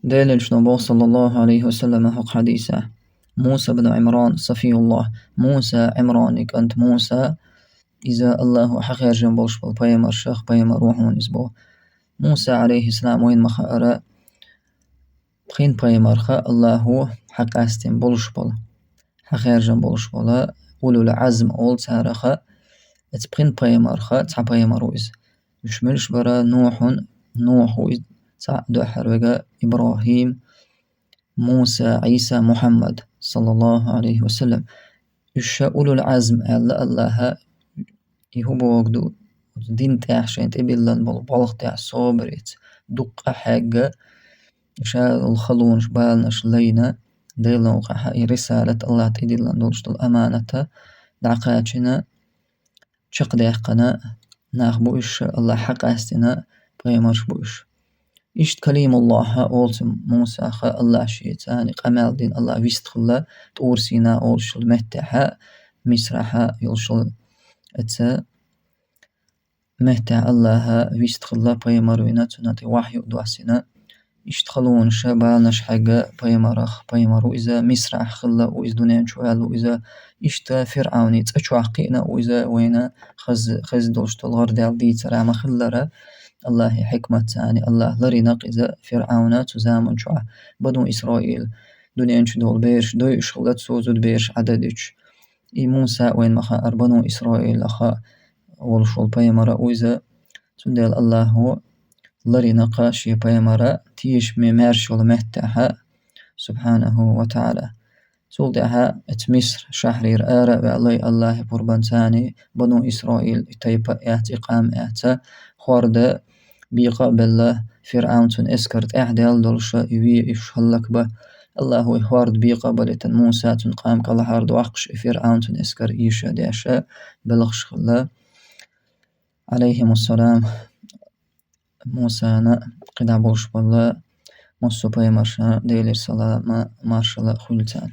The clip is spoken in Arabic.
دليل شنو صلى الله عليه وسلم حق حديثه موسى بن عمران صفي الله موسى عمرانك أنت موسى إذا الله حقير جنبوش بالبيمر شخ بيمر روحون إسبوع موسى عليه السلام وين مخأرة بخين بيمر خا الله حق أستين بولش بول حقير جنبوش بول أولو العزم أول تارخا اتبخين بيمر خا تع بيمر وإز يشملش برا نوح وإز تع دوحر وقا إبراهيم موسى عيسى محمد صلى الله عليه وسلم أولو العزم ألا الله يهبو وقدو دين تاحشين تبيلن بالبالغ تاع صوبريت دق حاجة شاء الخلون شبالنش لينا ديلن وقع رسالة الله تديلن دولش الأمانة دعقاتنا شق داقنا ناخبوش الله حق أستنا بغيمرش بوش إشت كليم الله أولتم موسى خا الله شيطاني قمال دين الله ويستخلا تور سينا أولش المهتحة مسرحة يلشل أتسا مهتع الله ويستخلا بغيمروينا تناتي وحي دواسنا يشتخلون شبالنش حاجة بيمرو إذا مسرح خلا وإذا دنيا شوال وإذا إشتا فرعوني تأشواقينا وإذا وين خز دوشت الغرد دي ترى ما خلرا الله حكمة ثاني الله لرينق إذا فرعون تزامن شوع بدو إسرائيل دنيا دول بيرش دو شغلت سوزود بيرش عددش إي موسى وين مخا أربنو إسرائيل أخا والشول بيمرا وإذا تندل الله هو لرينق شي بيمرا تيش ممارش والمهتها سبحانه وتعالى تولدها اتمصر شهرير آراء وعلي الله بربان ثاني بنو إسرائيل تيبا اعتقام اعتا خورد بيقابل فرعون تن اسكرت احدال دولشا يوي يشهلك به الله يخورد بيقابل موسى تن قام كالحارد وقش فرعون تن اسكر ايشا داشا بلغش خلا عليهم السلام موسى قد عبوش بالله مصو بيمرشا ديلي السلام مارشلا خلتان